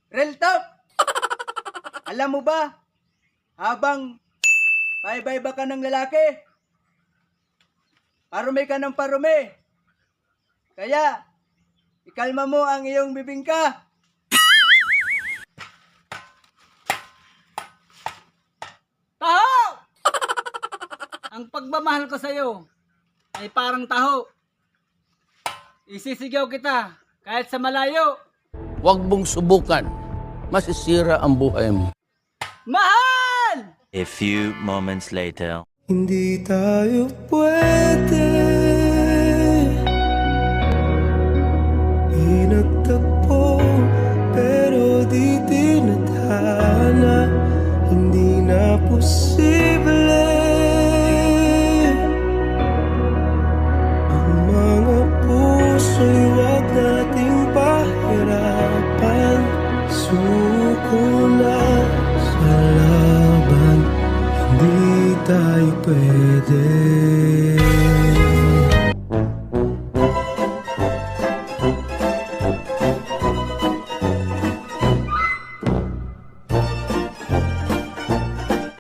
Real talk! Alam mo ba, habang paiba-iba ka ng lalaki, parumi ka ng parumi. Kaya, ikalma mo ang iyong bibingka. Taho! Ang pagmamahal ko sa'yo ay parang taho. Isisigaw kita kahit sa malayo. Huwag mong subukan. Masisira ang buhay mo. Mahal! A few moments later. Hindi tayo pwede pinagtagpo, pero di tinadhana. Hindi na posible ang mga puso'y wag nating pahirapan. Suko na sa laban, hindi tayo pwede.